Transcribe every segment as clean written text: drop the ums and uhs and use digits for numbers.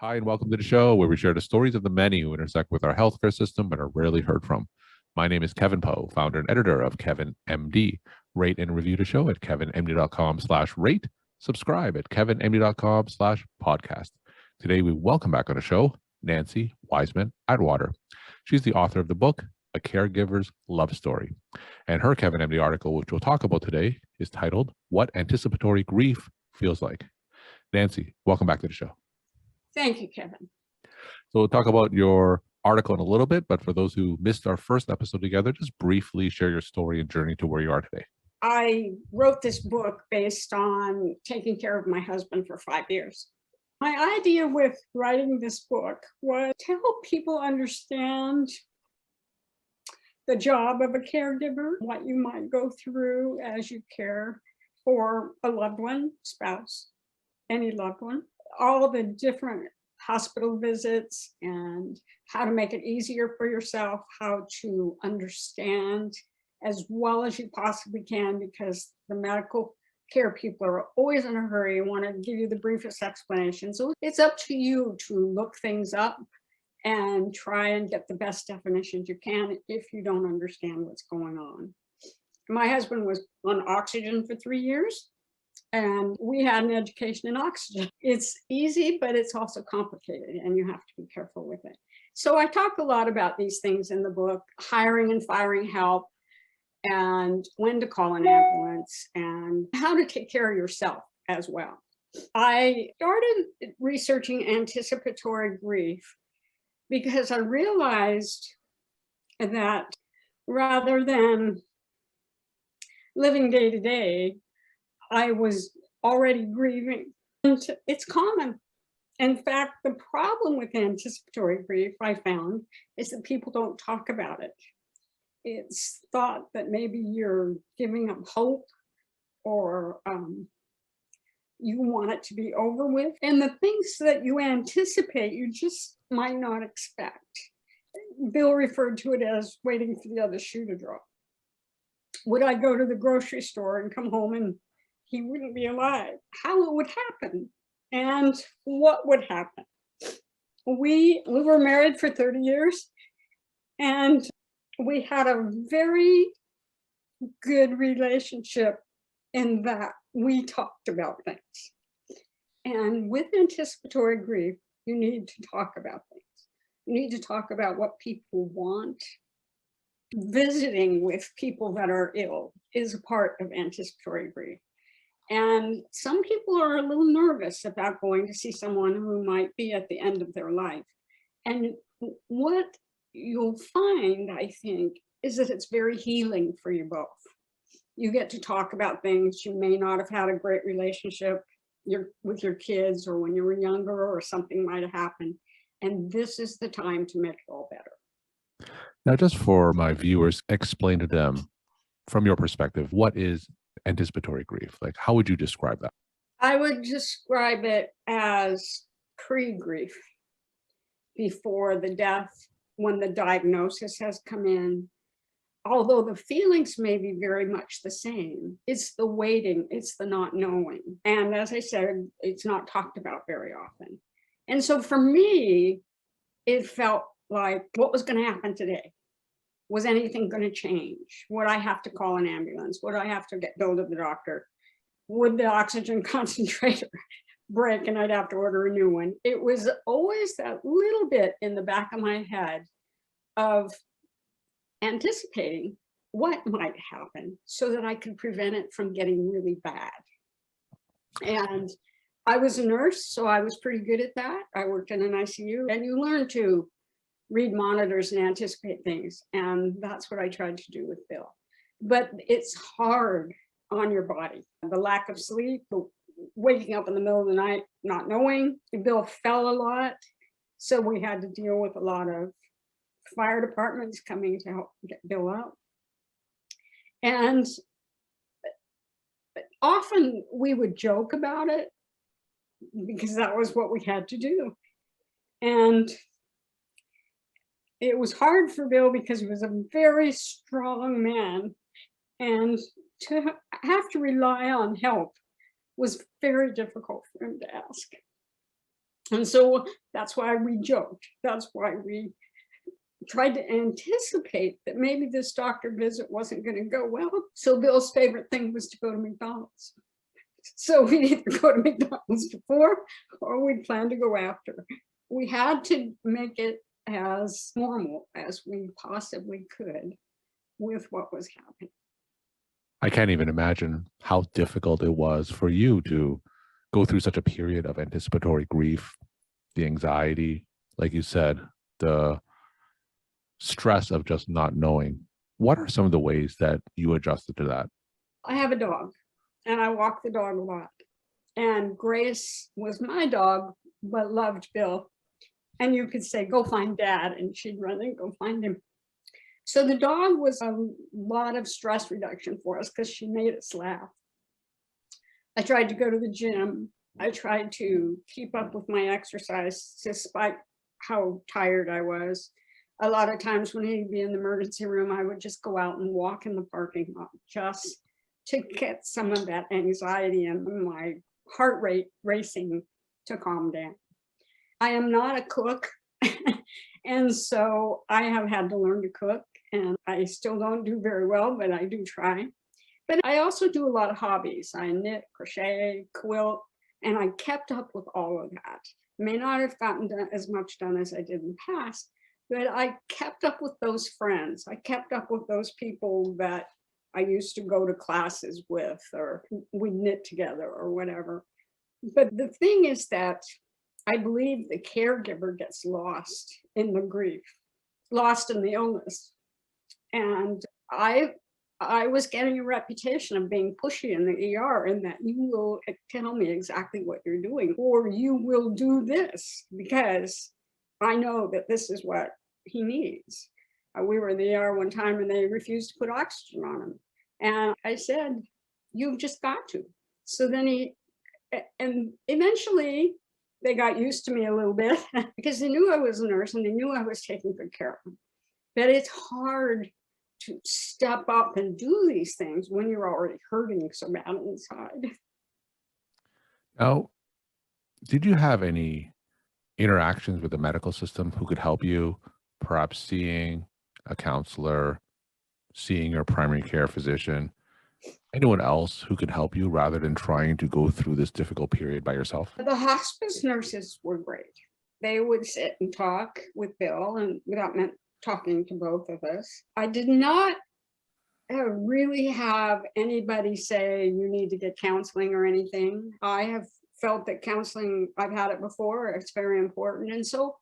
Hi, and welcome to the show where we share the stories of the many who intersect with our healthcare system but are rarely heard from. My name is Kevin Poe, founder and editor of Kevin MD. Rate and review the show at kevinmd.com/rate. Subscribe at kevinmd.com/podcast. Today, we welcome back on the show Nancie Wiseman Attwater. She's the author of the book, A Caregiver's Love Story. And her Kevin MD article, which we'll talk about today, is titled, What Anticipatory Grief Feels Like. Nancie, welcome back to the show. Thank you, Kevin. So we'll talk about your article in a little bit, but for those who missed our first episode together, just briefly share your story and journey to where you are today. I wrote this book based on taking care of my husband for 5 years. My idea with writing this book was to help people understand the job of a caregiver, what you might go through as you care for a loved one, spouse, any loved one, all the different hospital visits and how to make it easier for yourself, how to understand as well as you possibly can, because the medical care people are always in a hurry and want to give you the briefest explanation. So it's up to you to look things up and try and get the best definitions you can if you don't understand what's going on. My husband was on oxygen for 3 years. And we had an education in oxygen. It's easy, but it's also complicated, and you have to be careful with it. So I talk a lot about these things in the book, hiring and firing help, and when to call an ambulance, and how to take care of yourself as well. I started researching anticipatory grief because I realized that rather than living day to day, I was already grieving. And it's common. In fact, the problem with anticipatory grief, I found, is that people don't talk about it. It's thought that maybe you're giving up hope or you want it to be over with. And the things that you anticipate, you just might not expect. Bill referred to it as waiting for the other shoe to drop. Would I go to the grocery store and come home and he wouldn't be alive? How it would happen and what would happen? We were married for 30 years and we had a very good relationship in that we talked about things. And with anticipatory grief, you need to talk about things. You need to talk about what people want. Visiting with people that are ill is a part of anticipatory grief. And some people are a little nervous about going to see someone who might be at the end of their life. And what you'll find, I think, is that it's very healing for you both. You get to talk about things you may not have had a great relationship with your kids, or when you were younger, or something might have happened. And this is the time to make it all better. Now, just for my viewers, explain to them from your perspective, what is anticipatory grief? Like, how would you describe that? I would describe it as pre-grief, before the death, when the diagnosis has come in. Although the feelings may be very much the same, it's the waiting, it's the not knowing. And as I said, it's not talked about very often. And so for me, it felt like, what was going to happen today? Was anything going to change? Would I have to call an ambulance? Would I have to get billed to the doctor? Would the oxygen concentrator break and I'd have to order a new one? It was always that little bit in the back of my head of anticipating what might happen so that I could prevent it from getting really bad. And I was a nurse, so I was pretty good at that. I worked in an ICU, and you learn to read monitors and anticipate things. And that's what I tried to do with Bill. But it's hard on your body. The lack of sleep, the waking up in the middle of the night, not knowing. Bill fell a lot. So we had to deal with a lot of fire departments coming to help get Bill out. And often we would joke about it because that was what we had to do. And it was hard for Bill because he was a very strong man, and to have to rely on help was very difficult for him to ask. And so that's why we joked. That's why we tried to anticipate that maybe this doctor visit wasn't going to go well. So Bill's favorite thing was to go to McDonald's. So we'd either go to McDonald's before or we'd plan to go after. We had to make it as normal as we possibly could with what was happening. I can't even imagine how difficult it was for you to go through such a period of anticipatory grief, the anxiety, like you said, the stress of just not knowing. What are some of the ways that you adjusted to that? I have a dog and I walk the dog a lot. And Grace was my dog, but loved Bill. And you could say, go find dad, and she'd run and go find him. So the dog was a lot of stress reduction for us because she made us laugh. I tried to go to the gym. I tried to keep up with my exercise despite how tired I was. A lot of times when he'd be in the emergency room, I would just go out and walk in the parking lot just to get some of that anxiety and my heart rate racing to calm down. I am not a cook, and so I have had to learn to cook, and I still don't do very well, but I do try. But I also do a lot of hobbies. I knit, crochet, quilt, and I kept up with all of that. May not have gotten as much done as I did in the past, but I kept up with those friends. I kept up with those people that I used to go to classes with, or we knit together or whatever. But the thing is that I believe the caregiver gets lost in the grief, lost in the illness. And I was getting a reputation of being pushy in the ER, in that you will tell me exactly what you're doing, or you will do this because I know that this is what he needs. We were in the ER one time and they refused to put oxygen on him. And I said, you've just got to. So then and eventually they got used to me a little bit because they knew I was a nurse and they knew I was taking good care of them. But it's hard to step up and do these things when you're already hurting so bad inside. Now, did you have any interactions with the medical system who could help you, perhaps seeing a counselor, seeing your primary care physician, anyone else who could help you rather than trying to go through this difficult period by yourself? The hospice nurses were great. They would sit and talk with Bill, and without talking to both of us. I did not really have anybody say you need to get counseling or anything. I have felt that counseling, I've had it before, it's very important. And so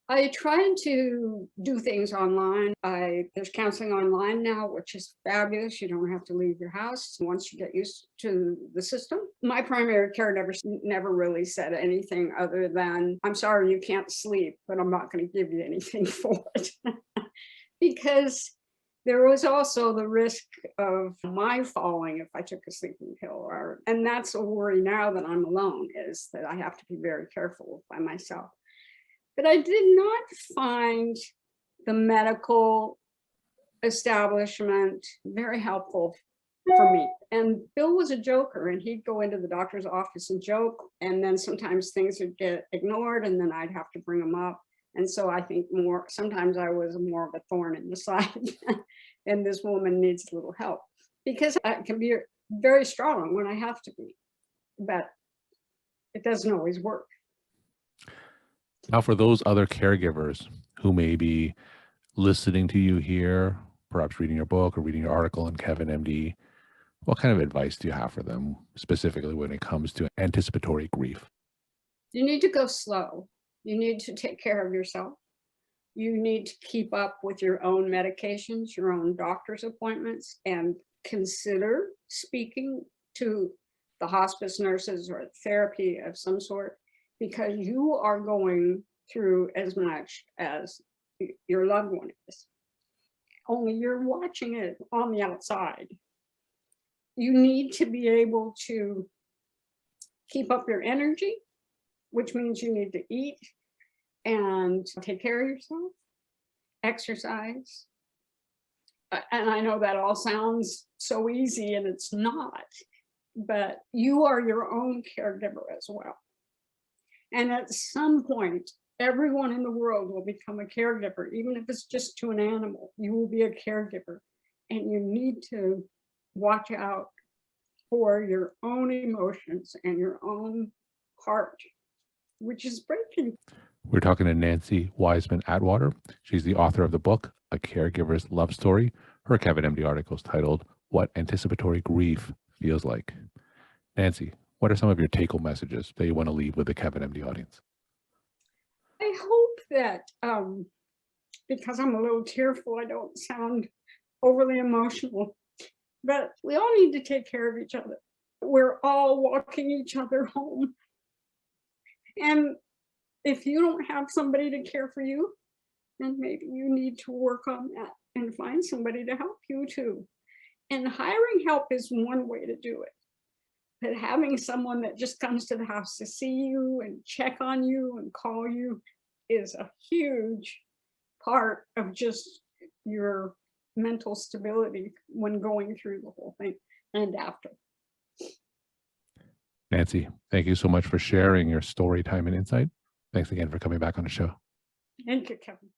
I tried to do things online. There's counseling online now, which is fabulous. You don't have to leave your house once you get used to the system. My primary care never really said anything other than, I'm sorry you can't sleep, but I'm not going to give you anything for it. Because there was also the risk of my falling if I took a sleeping pill. And that's a worry now that I'm alone, is that I have to be very careful by myself. But I did not find the medical establishment very helpful for me. And Bill was a joker, and he'd go into the doctor's office and joke, and then sometimes things would get ignored, and then I'd have to bring them up. And so I think sometimes I was more of a thorn in the side, and this woman needs a little help, because I can be very strong when I have to be, but it doesn't always work. Now, for those other caregivers who may be listening to you here, perhaps reading your book or reading your article on Kevin MD, what kind of advice do you have for them, specifically when it comes to anticipatory grief? You need to go slow. You need to take care of yourself. You need to keep up with your own medications, your own doctor's appointments, and consider speaking to the hospice nurses or therapy of some sort, because you are going through as much as your loved one is. Only you're watching it on the outside. You need to be able to keep up your energy, which means you need to eat and take care of yourself, exercise. And I know that all sounds so easy, and it's not, but you are your own caregiver as well. And at some point, everyone in the world will become a caregiver, even if it's just to an animal. You will be a caregiver, and you need to watch out for your own emotions and your own heart, which is breaking. We're talking to Nancie Wiseman Attwater. She's the author of the book, A Caregiver's Love Story. Her Kevin MD article is titled, What Anticipatory Grief Feels Like. Nancie, what are some of your take-home messages that you want to leave with the Kevin MD audience? I hope that because I'm a little tearful, I don't sound overly emotional, but we all need to take care of each other. We're all walking each other home. And if you don't have somebody to care for you, then maybe you need to work on that and find somebody to help you too. And hiring help is one way to do it. But having someone that just comes to the house to see you and check on you and call you is a huge part of just your mental stability when going through the whole thing and after. Nancie, thank you so much for sharing your story, time, and insight. Thanks again for coming back on the show. Thank you, Kevin.